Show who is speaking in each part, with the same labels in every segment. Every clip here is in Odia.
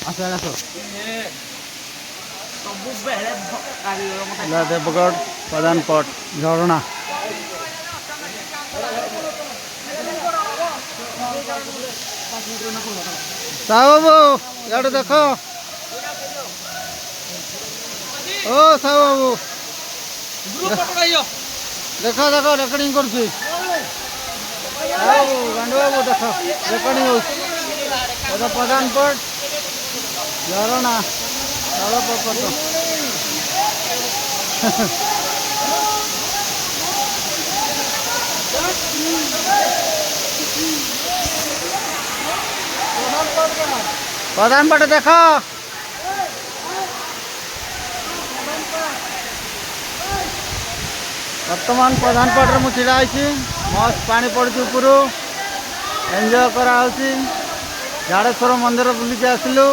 Speaker 1: ଆସ ଆସ ଦେବଗଡ଼ ପ୍ରଧାନପଟ ଝରଣା ସାହୁ ବାବୁ ଇଆଡ଼େ ଦେଖ ଓ ସାହୁ ବାବୁ ଦେଖ ଦେଖ ରେକର୍ଡିଂ କରୁଛି ବାବୁ ଗାଣ୍ଡୁ ବାବୁ ଦେଖ ରେକର୍ଡିଂ ହେଉଛି এটা প্রধানপট ঝরনা জলপ্রপাত প্রধানপট দেখ বর্তমান প্রধানপটরে মু ছিড়া হয়েছি মস্ত পানি পড়ুଛି উপরু এনজয় করা হচ্ছে झाड़ेश्वर मंदिर बुलिक आसिलु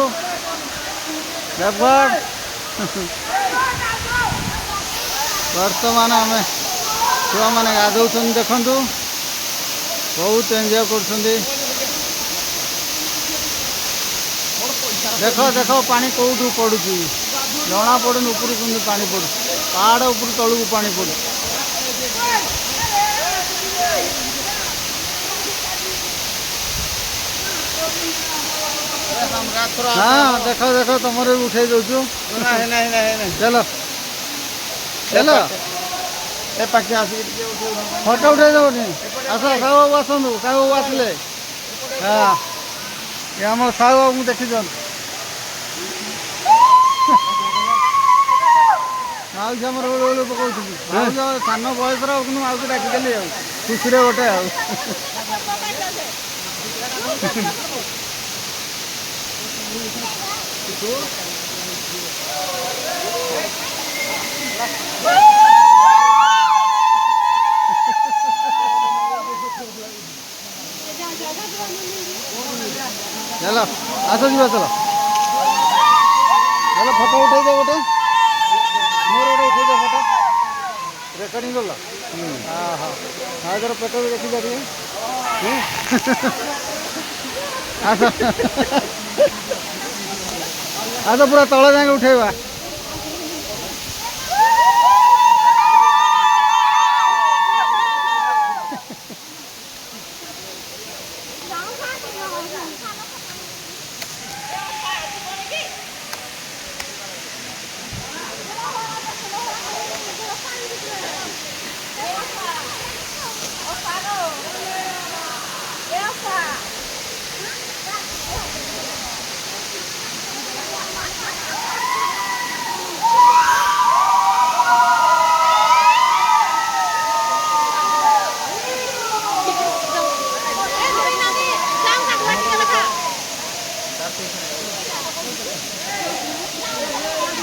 Speaker 1: देवगढ़ बर्तमान आम छुआ मैंने गाधौ देखु बहुत एंजॉय कर देख देख पानी कौटू पड़ू जना पड़ून ऊपर पानी पड़ू पहाड़ ऊपर तलू पानी पड़ू हाँ देख देख तुम उठे दौ चलो चलो फोटो उठे दौनी आस साहू बाबू आसतु साहू बाबू आसले हाँ ये आम साहू बाबू देखी माउसी आम ओळू पकाउछी सान बयस माउसी डाकिदेली खुशी गोटे चलो आस जी चलो चलो फोटो उठे दो गोटे मोर गोटे उठे दो फोटो रेकर्डिंग कर हाँ हाँ हाँ जरा पेट भी देखी पारे आस आस पूरा तल जाए उठेवा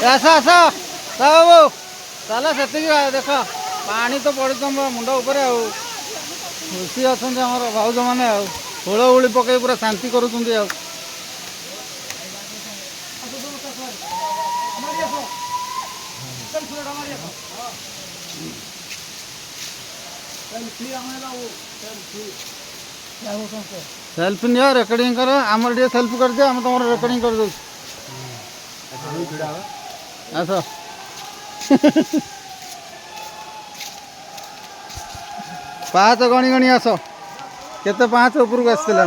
Speaker 1: आस आस बाबू चल से देख पानी तो पड़ी तुम मुंड उपर खुशी अच्छा भाउज मैंने हुलहुली पकई पूरा शांति कर सेल्फी नियो रेकर्डिंग कर आमर टे सेल्फी कर दिया आम तुम रेकर्डिंग कर दो आस पाँच गणी गणी आस केते पाँच ऊपर को आसला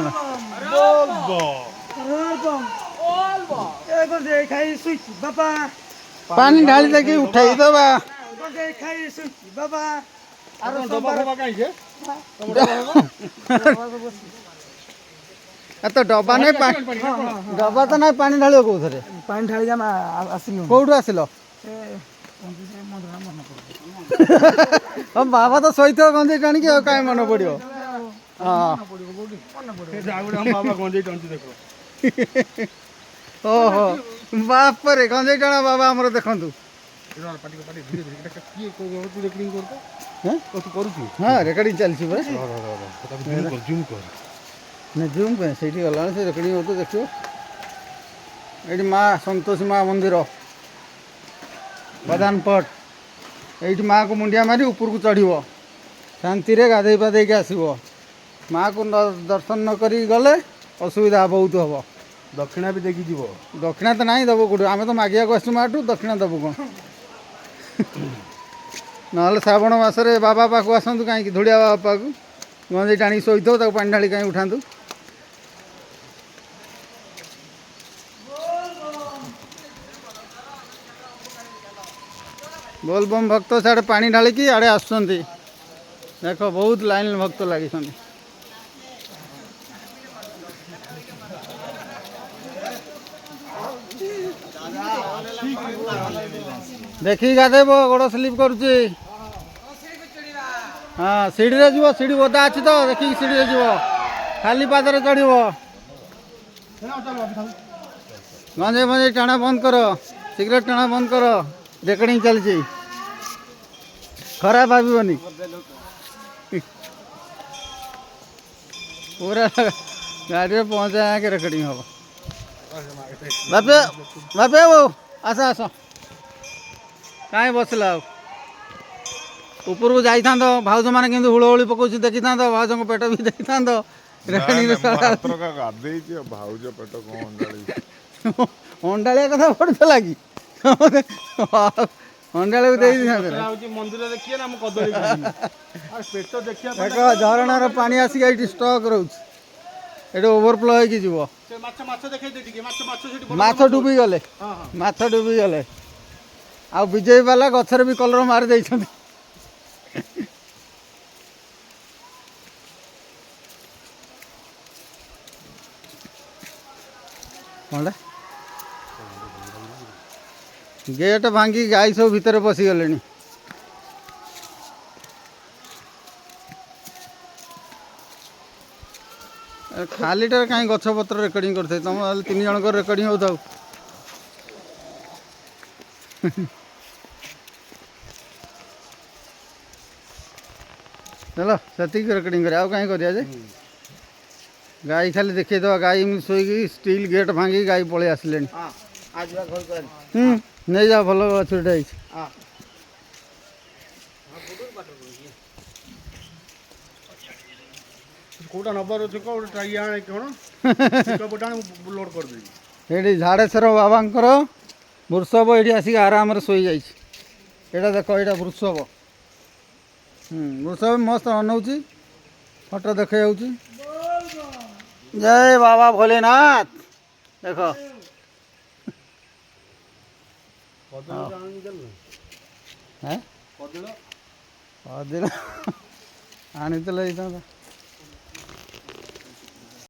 Speaker 1: पानी ढाली देखी उठाई दबा तो डबा नहीं डबा तो नहीं पानी ढाल कौ थे
Speaker 2: पानी ढाली आसिलु
Speaker 1: कौटू आसिल बाबा तो सही गंजे टाणी कहीं मन पड़ो हाँ ओहो बाप रे गंजे टाणा बाबा आमर देखु हाँ रेकर्डिंग चलती जूम पे से गला से रेकर्डिंग हो तो देखो ये माँ संतोषी माँ मंदिर प्रधानपट ये माँ को मुंडिया मारी ऊपर को चढ़ो शांति रे गाधे पाधे आसो माँ को दर्शन न करी गले असुविधा बहुत हम
Speaker 3: ଦକ୍ଷିଣା ବି ଦେଇକି ଯିବ।
Speaker 1: ଦକ୍ଷିଣା ତ ନାହିଁ ଦେବୁ କେଉଁଠୁ, ଆମେ ତ ମାଗିବାକୁ ଆସିଛୁ ମାଠୁ, ଦକ୍ଷିଣା ଦେବୁ କ'ଣ? ନହେଲେ ଶ୍ରାବଣ ମାସରେ ବାବା ପାଖକୁ ଆସନ୍ତୁ, କାହିଁକି ଧୂଳିଆ ବାବା ପାଖକୁ ଗଞ୍ଜେଇ ଟାଣିକି ଶୋଇଥିବ, ତାକୁ ପାଣି ଢାଳି କାହିଁ ଉଠାନ୍ତୁ। ବୋଲବମ୍ ଭକ୍ତ ସିଆଡ଼େ ପାଣି ଢାଳିକି ଆଡ଼େ ଆସୁଛନ୍ତି। ଦେଖ ବହୁତ ଲାଇନ୍ ଭକ୍ତ ଲାଗିଛନ୍ତି। ଦେଖିକି ଗାଧେଇବ, ଗୋଡ଼ ସ୍ଲିପ୍ କରୁଛି। ହଁ ସିଡ଼ିରେ ଯିବ, ସିଡ଼ି ଓଦା ଅଛି ତ, ଦେଖିକି ସିଡ଼ିରେ ଯିବ, ଖାଲି ପାଦରେ ଚଢ଼ିବ। ଗଞ୍ଜେଇ ଫଞ୍ଜେଇ ଟାଣା ବନ୍ଦ କର, ସିଗାରେଟ୍ ଟାଣା ବନ୍ଦ କର, ରେକର୍ଡିଂ ଚାଲିଛି, ଖରାପ ଭାବିବନି। ପୁରା ଗାଡ଼ିରେ ପହଞ୍ଚା ଯାକେ ରେକର୍ଡିଂ ହେବ। ବାପେ ବାପେ ବାବୁ ଆସ ଆସ, କାହିଁ ବସିଲା ଆଉ? ଉପରକୁ ଯାଇଥାନ୍ତ, ଭାଉଜମାନେ କେମିତି ହୁଳହୁଳି ପକଉଛି ଦେଖିଥାନ୍ତ, ଭାଉଜଙ୍କ ପେଟ ବି ଦେଖିଥାନ୍ତ।
Speaker 4: ଗାଧେଇଛି ଭାଉଜ ପେଟ କଣ
Speaker 1: ଅଣ୍ଡାଳିଆ କଥା ପଡ଼ିଥିଲା କି? ଅଣ୍ଡାଳିକୁ ଦେଇ ଦେଇଥାନ୍ତେ।
Speaker 3: ମନ୍ଦିର ଦେଖିବେ ନା, ମୁଁ କଦଳୀ ଖାଇବି। ପେଟ ଦେଖିବା
Speaker 1: ଦେଖ ଝରଣାର ପାଣି ଆସିକି ଏଇଠି ଷ୍ଟକ୍ ରହୁଛି, ଏଠି ଓଭରଫ୍ଲୋ ହେଇକି ଯିବ।
Speaker 3: ମାଛ ଦେଖେଇ ଦେ ଟିକେ, ମାଛ ସେଠି
Speaker 1: ମାଛ ଡୁବି ଗଲେ, ମାଛ ଡୁବି ଗଲେ। ଆଉ ବିଜେପି ବାଲା ଗଛରେ ବି କଲର ମାରି ଦେଇଛନ୍ତି। କଣଟା ଗେଟ୍ ଭାଙ୍ଗି ଗାଈ ସବୁ ଭିତରେ ପଶିଗଲେଣି। ଖାଲିଟାରେ କାହିଁ ଗଛପତ୍ର ରେକର୍ଡିଂ କରିଥାଏ? ତମ ହେଲେ 3 ଜଣଙ୍କର ରେକର୍ଡିଂ ହେଉଥାଉ। ହେଲା ସେତିକି ରେକର୍ଡିଂ କରିବା, ଆଉ କାହିଁ କରିବା ଯେ? ଗାଈ ଖାଲି ଦେଖେଇଦେବା, ଗାଈ ଏମିତି ଶୋଇକି ଷ୍ଟିଲ୍ ଗେଟ୍ ଭାଙ୍ଗିକି ଗାଈ ପଳେଇ ଆସିଲେଣି। ନେଇଯାଅ, ଭଲ ବାଛୁରୀଟା ହେଇଛି।
Speaker 3: କୋଉଟା ନବାର ଅଛି ଗୋଟେ ଟ୍ରାଇ ଆଣେ କଣ ଲୋଡ୍ କରିଦେବି।
Speaker 1: ଏଇଠି ଝାଡ଼େଶ୍ୱର ବାବାଙ୍କର ବୃଷଭ ଏଇଠି ଆସିକି ଆରାମରେ ଶୋଇଯାଇଛି। ଏଇଟା ଦେଖ, ଏଇଟା ବୃଷଭ। ବୃଷଭ ମସ୍ତ ଅନଉଛି, ଫଟୋ ଦେଖେଇ ଯାଉଛି। ଜୟ ବାବା ଭୋଲେନାଥ। ଦେଖ କଦିଳ ଆଣିଥିଲେ ହେଇଥାନ୍ତା।